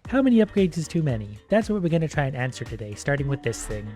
How many upgrades is too many? That's what we're going to try and answer today, starting with this thing.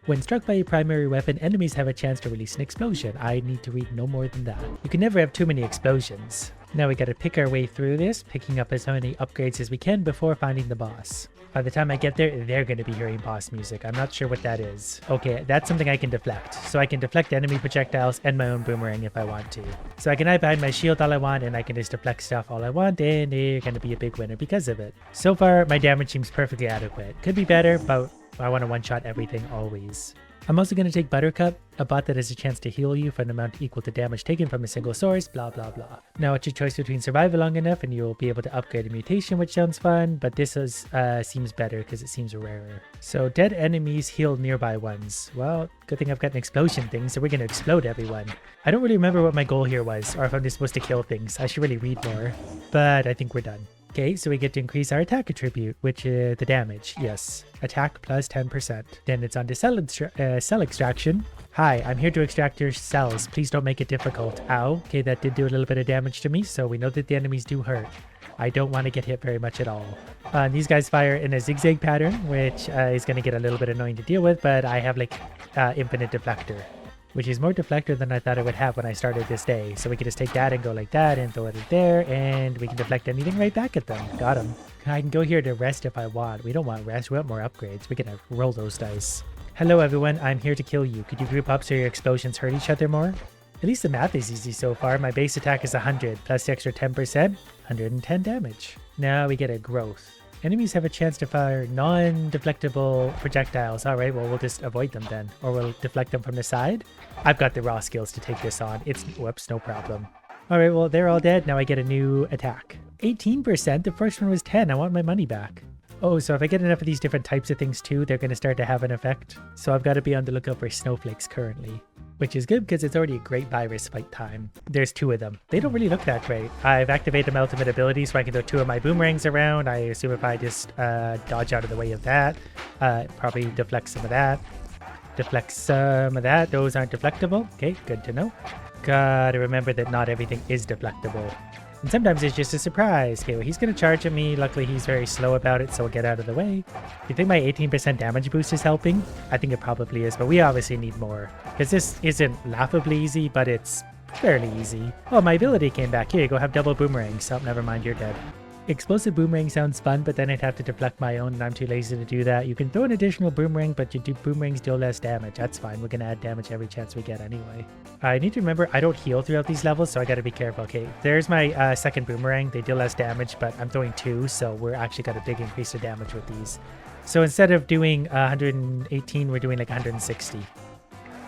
When struck by a primary weapon, enemies have a chance to release an explosion. I need to read no more than that. You can never have too many explosions. Now we gotta pick our way through this, picking up as many upgrades as we can before finding the boss. By the time I get there, they're gonna be hearing boss music. I'm not sure what that is. Okay, that's something I can deflect. So I can deflect enemy projectiles and my own boomerang if I want to. So I can hide behind my shield all I want, and I can just deflect stuff all I want, and they're gonna be a big winner because of it. So far, my damage seems perfectly adequate. Could be better, but I want to one-shot everything always. I'm also going to take Buttercup, a bot that has a chance to heal you for an amount equal to damage taken from a single source, blah blah blah. Now it's your choice between survive long enough and you'll be able to upgrade a mutation, which sounds fun, but this seems better because it seems rarer. So dead enemies heal nearby ones. Well, good thing I've got an explosion thing, so we're going to explode everyone. I don't really remember what my goal here was, or if I'm just supposed to kill things. I should really read more, but I think we're done. Okay, so we get to increase our attack attribute, which is the damage. Yes, attack plus 10%. Then it's on to cell extraction. Hi, I'm here to extract your cells. Please don't make it difficult. Ow. Okay, that did do a little bit of damage to me, so we know that the enemies do hurt. I don't want to get hit very much at all. These guys fire in a zigzag pattern, which is going to get a little bit annoying to deal with, but I have like infinite deflector, which is more deflector than I thought I would have when I started this day. So we can just take that and go like that and throw it there, and we can deflect anything right back at them. Got him. I can go here to rest if I want. We don't want rest, we want more upgrades. We can roll those dice. Hello everyone, I'm here to kill you. Could you group up so your explosions hurt each other more? At least the math is easy so far. My base attack is 100, plus the extra 10%, 110 damage. Now we get a growth. Enemies have a chance to fire non-deflectable projectiles. Alright, well, we'll just avoid them then. Or we'll deflect them from the side. I've got the raw skills to take this on. Whoops, no problem. Alright, well, they're all dead. Now I get a new attack. 18%? The first one was 10. I want my money back. Oh, so if I get enough of these different types of things too, they're going to start to have an effect. So I've got to be on the lookout for snowflakes currently. Which is good because it's already a great virus fight time. There's 2 of them. They don't really look that great. I've activated my ultimate ability so I can throw 2 of my boomerangs around. I assume if I just dodge out of the way of that, probably deflect some of that. Deflect some of that. Those aren't deflectable. Okay, good to know. Gotta remember that not everything is deflectable. And sometimes it's just a surprise. Okay, well, he's going to charge at me. Luckily, he's very slow about it, so we'll get out of the way. Do you think my 18% damage boost is helping? I think it probably is, but we obviously need more. Because this isn't laughably easy, but it's fairly easy. Oh, my ability came back. Here you go, have double boomerangs. Oh, never mind, you're dead. Explosive boomerang sounds fun, but then I'd have to deflect my own, and I'm too lazy to do that. You can throw an additional boomerang, but you do boomerangs deal less damage. That's fine. We're going to add damage every chance we get anyway. I need to remember I don't heal throughout these levels, so I got to be careful. Okay, there's my second boomerang. They deal less damage, but I'm throwing 2, so we're actually got a big increase of damage with these. So instead of doing 118, we're doing like 160.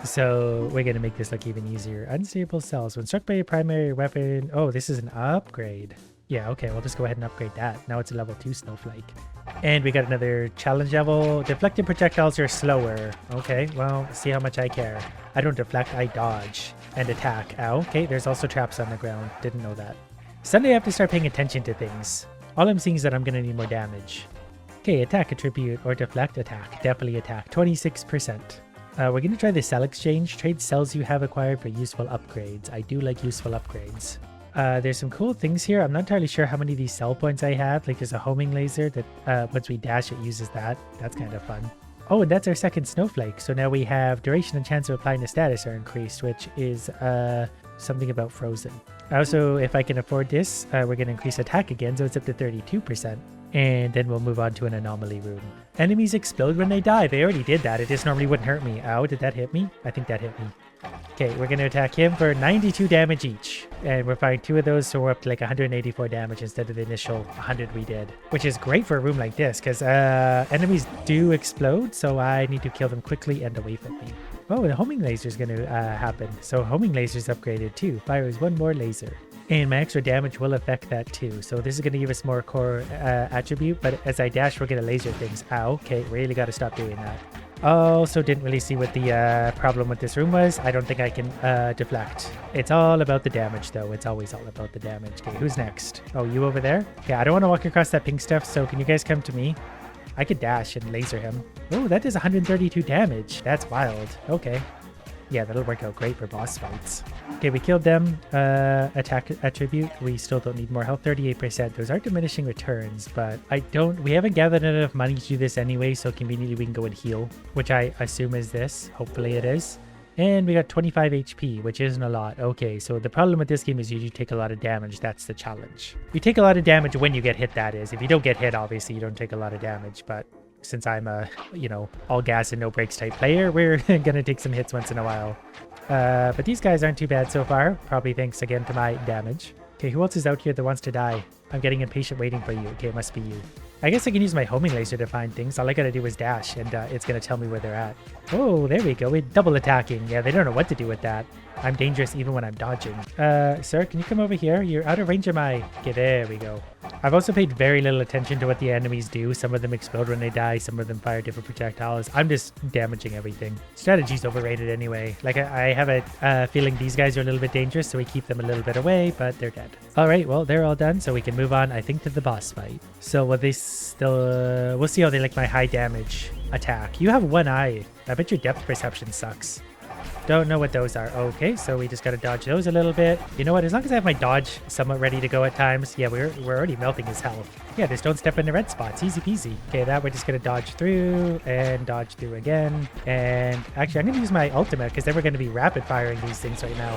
So we're going to make this look even easier. Unstable cells. When struck by a primary weapon... Oh, this is an upgrade. Yeah, okay, we'll just go ahead and upgrade that. Now it's a level 2 snowflake. And we got another challenge level. Deflected projectiles are slower. Okay, well, see how much I care. I don't deflect, I dodge and attack. Ow, okay, there's also traps on the ground. Didn't know that. Suddenly I have to start paying attention to things. All I'm seeing is that I'm going to need more damage. Okay, attack attribute or deflect attack. Definitely attack. 26%. We're going to try the cell exchange. Trade cells you have acquired for useful upgrades. I do like useful upgrades. There's some cool things here. I'm not entirely sure how many of these cell points I have. Like there's a homing laser that once we dash it uses that. That's kind of fun. Oh, and that's our second snowflake. So now we have duration and chance of applying a status are increased, which is something about frozen. Also, if I can afford this, we're going to increase attack again, so it's up to 32%. And then we'll move on to an anomaly room. Enemies explode when they die. They already did that. It just normally wouldn't hurt me. Ow, did that hit me? I think that hit me. Okay, we're going to attack him for 92 damage each. And we're firing 2 of those, so we're up to like 184 damage instead of the initial 100 we did. Which is great for a room like this, because enemies do explode, so I need to kill them quickly and away from me. Oh, the homing laser is going to happen. So homing laser is upgraded too. Fires 1 more laser. And my extra damage will affect that too. So this is going to give us more core attribute, but as I dash, we're going to laser things. Ow, okay, really got to stop doing that. Also didn't really see what the problem with this room was. I don't think I can deflect. It's all about the damage though. It's always all about the damage. Okay, who's next? Oh, you over there? Yeah, I don't want to walk across that pink stuff, so can you guys come to me? I could dash and laser him. Oh, that does 132 damage. That's wild. Okay. Yeah, that'll work out great for boss fights. Okay, we killed them. Attack attribute. We still don't need more health. 38%. Those are diminishing returns, but we haven't gathered enough money to do this anyway, so conveniently we can go and heal, which I assume is this. Hopefully it is. And we got 25 HP, which isn't a lot. Okay, so the problem with this game is you take a lot of damage. That's the challenge. You take a lot of damage when you get hit, that is. If you don't get hit, obviously, you don't take a lot of damage. But since I'm a, all gas and no brakes type player, we're going to take some hits once in a while. But these guys aren't too bad so far. Probably thanks again to my damage. Okay, who else is out here that wants to die? I'm getting impatient waiting for you. Okay, it must be you. I guess I can use my homing laser to find things. All I gotta do is dash, and it's gonna tell me where they're at. Oh, there we go. We're double attacking. Yeah, they don't know what to do with that. I'm dangerous even when I'm dodging. Sir, can you come over here? You're out of range of my... Okay, there we go. I've also paid very little attention to what the enemies do. Some of them explode when they die. Some of them fire different projectiles. I'm just damaging everything. Strategy's overrated anyway. Like, I have a feeling these guys are a little bit dangerous, so we keep them a little bit away, but they're dead. All right, well, they're all done, so we can move on, I think, to the boss fight. So will they still... we'll see how they like my high damage attack. You have one eye. I bet your depth perception sucks. Don't know what those are. Okay, so we just gotta dodge those a little bit. You know what? As long as I have my dodge somewhat ready to go at times. Yeah, we're already melting his health. Yeah, just don't step in the red spots. Easy peasy. Okay, that we're just gonna dodge through and dodge through again. And actually, I'm gonna use my ultimate because then we're gonna be rapid firing these things right now.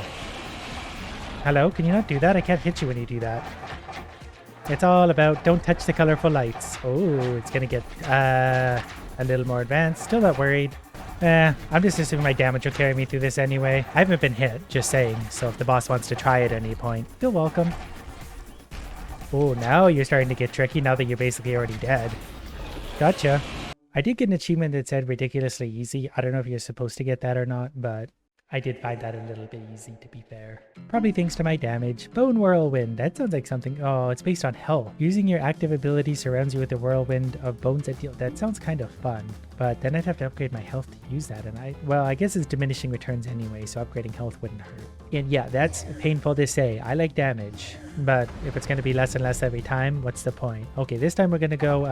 Hello? Can you not do that? I can't hit you when you do that. It's all about don't touch the colorful lights. Oh, it's gonna get a little more advanced. Still not worried. I'm just assuming my damage will carry me through this anyway. I haven't been hit, just saying. So if the boss wants to try at any point, you're welcome. Oh, now you're starting to get tricky now that you're basically already dead. Gotcha. I did get an achievement that said ridiculously easy. I don't know if you're supposed to get that or not, but I did find that a little bit easy, to be fair. Probably thanks to my damage. Bone Whirlwind. That sounds like something... Oh, it's based on health. Using your active ability surrounds you with a whirlwind of bones that deal... That sounds kind of fun. But then I'd have to upgrade my health to use that. And I guess it's diminishing returns anyway, so upgrading health wouldn't hurt. And yeah, that's painful to say. I like damage. But if it's going to be less and less every time, what's the point? Okay, this time we're going to go,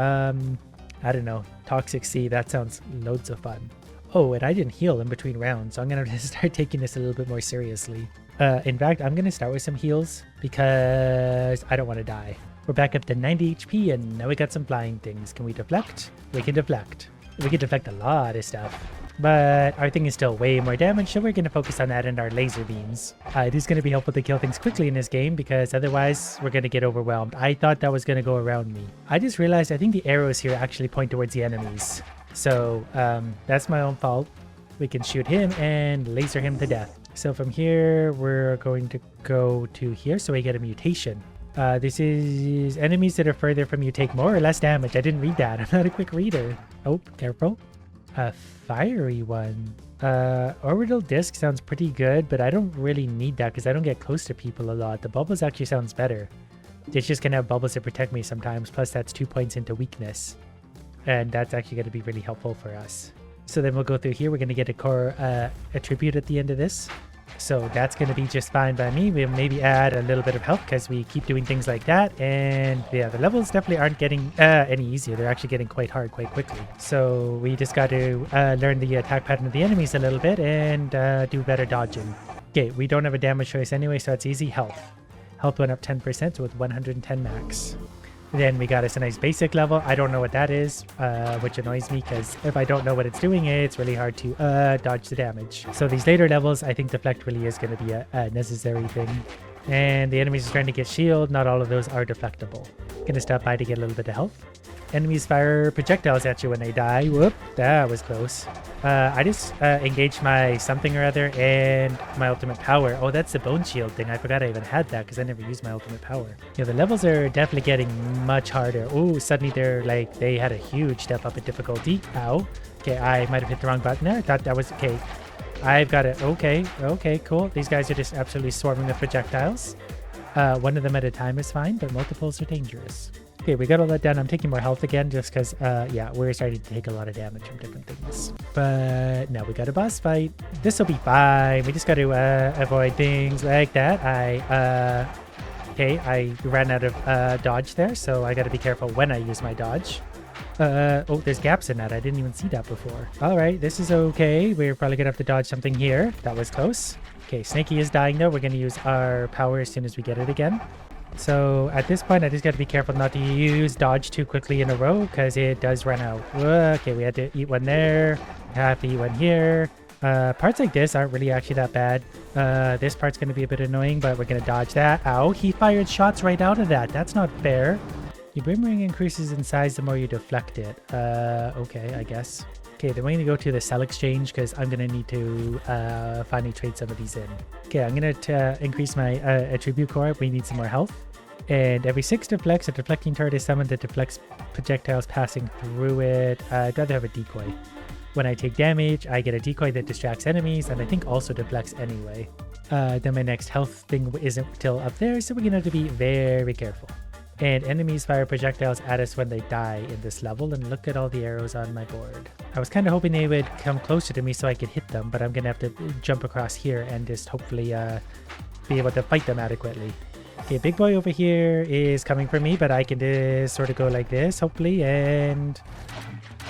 I don't know, Toxic Sea. That sounds loads of fun. Oh, and I didn't heal in between rounds, so I'm going to start taking this a little bit more seriously. In fact, I'm going to start with some heals because I don't want to die. We're back up to 90 HP, and now we got some flying things. Can we deflect? We can deflect. We can deflect a lot of stuff. But our thing is still way more damage, so we're going to focus on that and our laser beams. It is going to be helpful to kill things quickly in this game because otherwise we're going to get overwhelmed. I thought that was going to go around me. I just realized I think the arrows here actually point towards the enemies. So that's my own fault. We can shoot him and laser him to death. So from here, we're going to go to here so we get a mutation. This is enemies that are further from you take more or less damage. I didn't read that. I'm not a quick reader. Oh, careful. A fiery one. Orbital disc sounds pretty good, but I don't really need that because I don't get close to people a lot. The bubbles actually sounds better. It's just gonna have bubbles that protect me sometimes. Plus that's 2 points into weakness. And that's actually going to be really helpful for us. So then we'll go through here. We're going to get a core attribute at the end of this. So that's going to be just fine by me. We'll maybe add a little bit of health because we keep doing things like that. And yeah, the levels definitely aren't getting any easier. They're actually getting quite hard quite quickly. So we just got to learn the attack pattern of the enemies a little bit and do better dodging. Okay, we don't have a damage choice anyway, so it's easy. Health. Health went up 10%, so with 110 max. Then we got us a nice basic level. I don't know what that is, which annoys me because if I don't know what it's doing, it's really hard to dodge the damage. So these later levels, I think deflect really is going to be a necessary thing. And the enemies are trying to get shield. Not all of those are deflectable. Gonna stop by to get a little bit of health. Enemies fire projectiles at you when they die. Whoop, that was close. I just engaged my something or other and my ultimate power. Oh, that's the bone shield thing. I forgot I even had that because I never used my ultimate power. Yeah, the levels are definitely getting much harder. Oh, suddenly they had a huge step up in difficulty. Ow. Okay, I might have hit the wrong button there. I thought that was okay. I've got it. Okay, cool. These guys are just absolutely swarming with projectiles. One of them at a time is fine, but multiples are dangerous. Okay, we got all that done. I'm taking more health again just because, yeah, we're starting to take a lot of damage from different things. But now we got a boss fight. This will be fine. We just got to avoid things like that. Okay, I ran out of dodge there, so I got to be careful when I use my dodge. Oh, there's gaps in that. I didn't even see that before. All right, this is okay. We're probably gonna have to dodge something here. That was close. Okay, Snaky is dying though. We're gonna use our power as soon as we get it again. So at this point, I just gotta be careful not to use dodge too quickly in a row because it does run out. Okay, we had to eat one there. Have to eat one here. Parts like this aren't really actually that bad. This part's gonna be a bit annoying, but we're gonna dodge that. Ow, he fired shots right out of that. That's not fair. Your boomerang increases in size the more you deflect it. Okay, I guess. Okay, then we're going to go to the sell exchange because I'm going to need to finally trade some of these in. Okay, I'm going to increase my attribute core. We need some more health. And every 6 deflects, a deflecting turret is summoned that deflects projectiles passing through it. I'd rather have a decoy. When I take damage, I get a decoy that distracts enemies and I think also deflects anyway. Then my next health thing isn't till up there, so we're going to have to be very careful. And enemies fire projectiles at us when they die in this level, and look at all the arrows on my board. I was kind of hoping they would come closer to me so I could hit them, but I'm gonna have to jump across here and just hopefully be able to fight them adequately. Okay, big boy over here is coming for me, but I can just sort of go like this, hopefully, and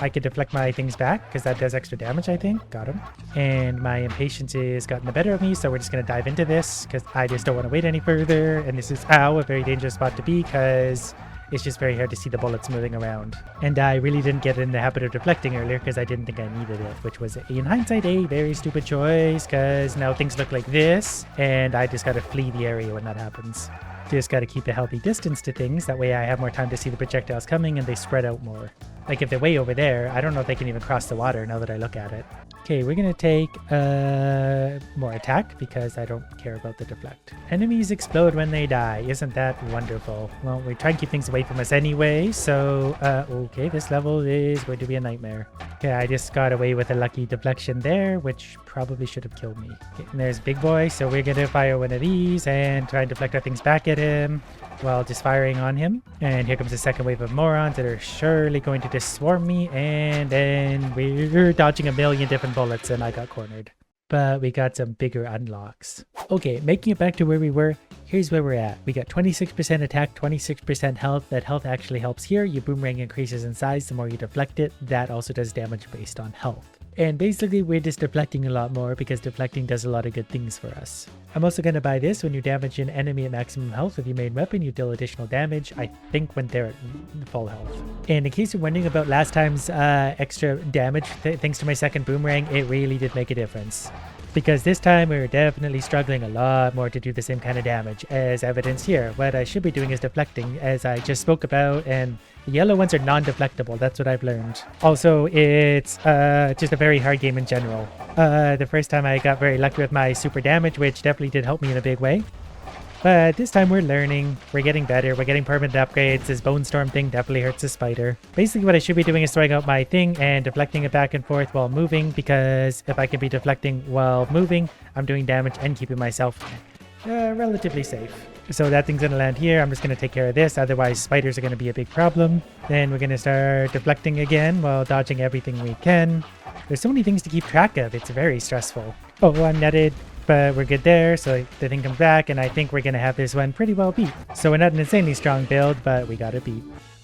I can deflect my things back because that does extra damage, I think. Got him. And my impatience has gotten the better of me, so we're just going to dive into this because I just don't want to wait any further. And this is, ow, a very dangerous spot to be because it's just very hard to see the bullets moving around. And I really didn't get in the habit of deflecting earlier because I didn't think I needed it, which was, in hindsight, a very stupid choice because now things look like this, and I just got to flee the area when that happens. Just got to keep a healthy distance to things. That way I have more time to see the projectiles coming and they spread out more. Like if they're way over there, I don't know if they can even cross the water now that I look at it. Okay, we're going to take more attack because I don't care about the deflect. Enemies explode when they die. Isn't that wonderful? Well, we try and keep things away from us anyway. So, okay, this level is going to be a nightmare. Okay, I just got away with a lucky deflection there, which probably should have killed me. Okay, and there's Big Boy. So we're going to fire one of these and try and deflect our things back at him while just firing on him. And here comes a second wave of morons that are surely going to just swarm me, and then we're dodging a million different bullets and I got cornered. But we got some bigger unlocks. Okay, making it back to where we were, here's where we're at. We got 26% attack, 26% health. That health actually helps here. Your boomerang increases in size the more you deflect it. That also does damage based on health. And basically we're just deflecting a lot more because deflecting does a lot of good things for us. I'm also going to buy this. When you damage an enemy at maximum health with your main weapon, you deal additional damage, I think when they're at full health. And in case you're wondering about last time's extra damage, thanks to my second boomerang, it really did make a difference. Because this time we were definitely struggling a lot more to do the same kind of damage, as evidenced here. What I should be doing is deflecting, as I just spoke about, and the yellow ones are non-deflectable. That's what I've learned. Also, it's just a very hard game in general. The first time I got very lucky with my super damage, which definitely did help me in a big way. But this time we're learning, we're getting better, we're getting permanent upgrades. This Bone Storm thing definitely hurts the spider. Basically what I should be doing is throwing out my thing and deflecting it back and forth while moving, because if I can be deflecting while moving, I'm doing damage and keeping myself relatively safe. So that thing's gonna land here. I'm just gonna take care of this, otherwise spiders are gonna be a big problem. Then we're gonna start deflecting again while dodging everything we can. There's so many things to keep track of, it's very stressful. Oh, I'm netted. But we're good there, so the thing comes back, and I think we're going to have this one pretty well beat. So we're not an insanely strong build, but we got it beat.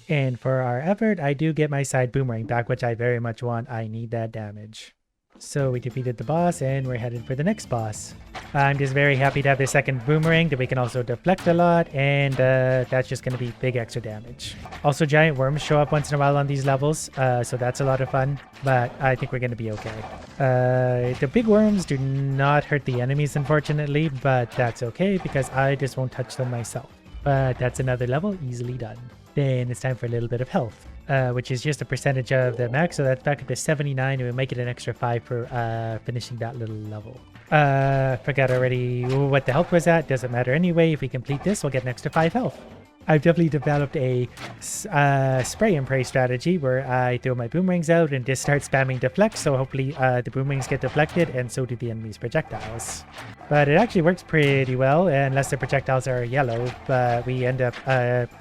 And for our effort, I do get my side boomerang back, which I very much want. I need that damage. So we defeated the boss, and we're headed for the next boss. I'm just very happy to have the second boomerang that we can also deflect a lot, and that's just going to be big extra damage. Also, giant worms show up once in a while on these levels, so that's a lot of fun, but I think we're going to be okay. The big worms do not hurt the enemies, unfortunately, but that's okay because I just won't touch them myself. But that's another level easily done. Then it's time for a little bit of health, which is just a percentage of the max, so that's back up to 79, and we make it an extra 5 for finishing that little level. Forgot already what the health was at, doesn't matter anyway. If we complete this, we'll get an extra 5 health. I've definitely developed a spray and pray strategy where I throw my boomerangs out and just start spamming deflect, so hopefully the boomerangs get deflected and so do the enemy's projectiles. But it actually works pretty well, unless the projectiles are yellow, but we end up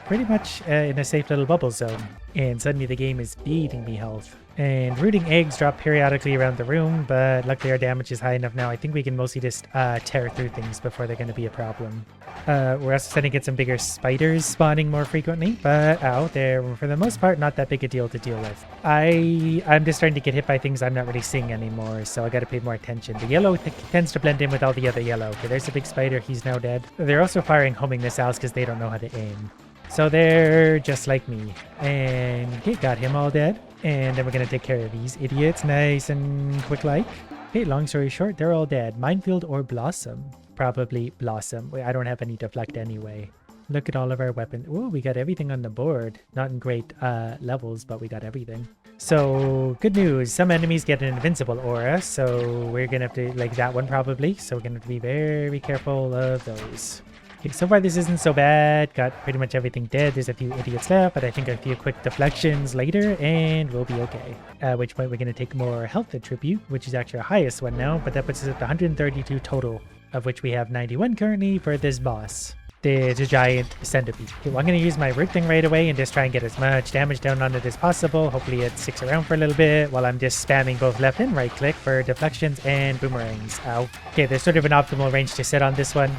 pretty much in a safe little bubble zone. And suddenly the game is feeding me health. And rooting eggs drop periodically around the room, but luckily our damage is high enough now. I think we can mostly just tear through things before they're going to be a problem. We're also starting to get some bigger spiders spawning more frequently, but they're for the most part not that big a deal to deal with. I'm just starting to get hit by things I'm not really seeing anymore, so I got to pay more attention. The yellow tends to blend in with all the other yellow. Okay, there's a big spider. He's now dead. They're also firing homing missiles because they don't know how to aim. So they're just like me. And okay, got him all dead. And then we're going to take care of these idiots nice and quick like. Okay, long story short, they're all dead. Minefield or Blossom? Probably Blossom. I don't have any deflect anyway. Look at all of our weapons. Ooh, we got everything on the board. Not in great levels, but we got everything. So good news. Some enemies get an invincible aura. So we're going to have to, like that one probably. So we're going to have to be very careful of those. Okay, so far this isn't so bad. Got pretty much everything dead. There's a few idiots left, but I think a few quick deflections later and we'll be okay. At which point we're going to take more health attribute, which is actually our highest one now, but that puts us at 132 total, of which we have 91 currently for this boss. The giant centipede. Okay, well, I'm going to use my root thing right away and just try and get as much damage down on it as possible. Hopefully it sticks around for a little bit while I'm just spamming both left and right click for deflections and boomerangs. Ow. Okay, there's sort of an optimal range to sit on this one.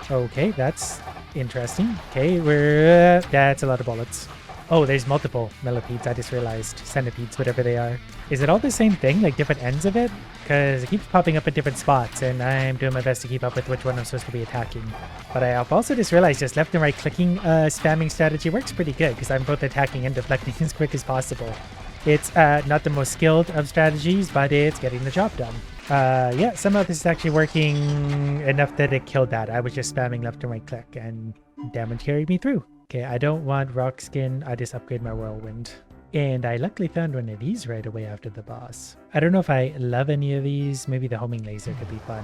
Okay, that's interesting. Okay, that's a lot of bullets. Oh, there's multiple millipedes, I just realized. Centipedes, whatever they are. Is it all the same thing, like different ends of it? Because it keeps popping up at different spots, and I'm doing my best to keep up with which one I'm supposed to be attacking. But I've also just realized just left and right clicking spamming strategy works pretty good, because I'm both attacking and deflecting as quick as possible. It's not the most skilled of strategies, but it's getting the job done. Yeah, somehow this is actually working enough that it killed that. I was just spamming left and right click and damage carried me through. Okay, I don't want rock skin. I just upgrade my whirlwind. And I luckily found one of these right away after the boss. I don't know if I love any of these. Maybe the homing laser could be fun.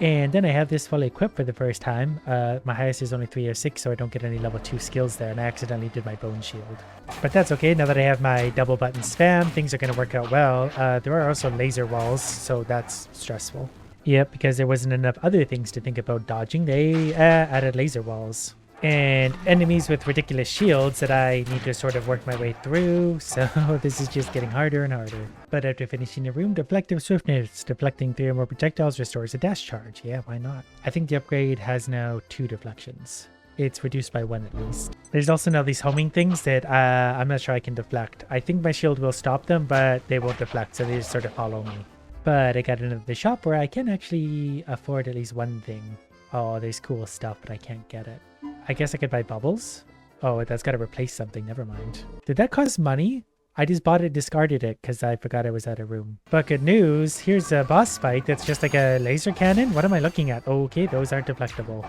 And then I have this fully equipped for the first time. My highest is only 306, so I don't get any level 2 skills there, and I accidentally did my bone shield. But that's okay, now that I have my double button spam, things are going to work out well. There are also laser walls, so that's stressful. Yep, because there wasn't enough other things to think about dodging, they added laser walls. And enemies with ridiculous shields that I need to sort of work my way through, so this is just getting harder and harder. But after finishing the room, deflective swiftness, deflecting 3 or more projectiles restores a dash charge. Yeah, why not? I think the upgrade has now 2 deflections. It's reduced by 1 at least. There's also now these homing things that I'm not sure I can deflect. I think my shield will stop them, but they won't deflect, so they just sort of follow me. But I got into the shop where I can actually afford at least one thing. Oh, there's cool stuff, but I can't get it. I guess I could buy bubbles. Oh, that's got to replace something. Never mind. Did that cost money? I just bought it, discarded it, because I forgot I was out of room. But good news, here's a boss fight that's just like a laser cannon. What am I looking at? Okay, those aren't deflectable.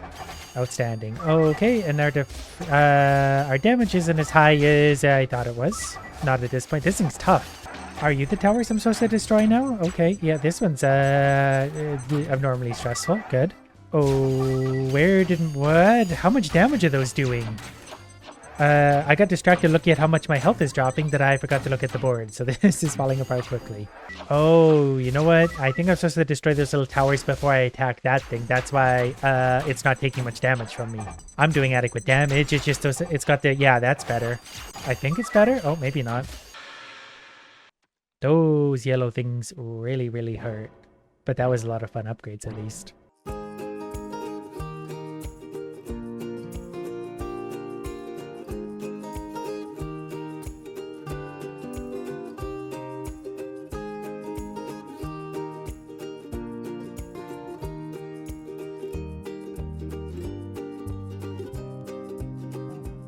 Outstanding. Okay, and our damage isn't as high as I thought it was. Not at this point. This thing's tough. Are you the towers I'm supposed to destroy now? Okay, yeah, this one's abnormally stressful. Good. Oh, what? How much damage are those doing? I got distracted looking at how much my health is dropping that I forgot to look at the board, so this is falling apart quickly. Oh, you know what? I think I'm supposed to destroy those little towers before I attack that thing. That's why it's not taking much damage from me. I'm doing adequate damage. It's just it's got the... Yeah, that's better. I think it's better. Oh, maybe not. Those yellow things really hurt. But that was a lot of fun upgrades, at least.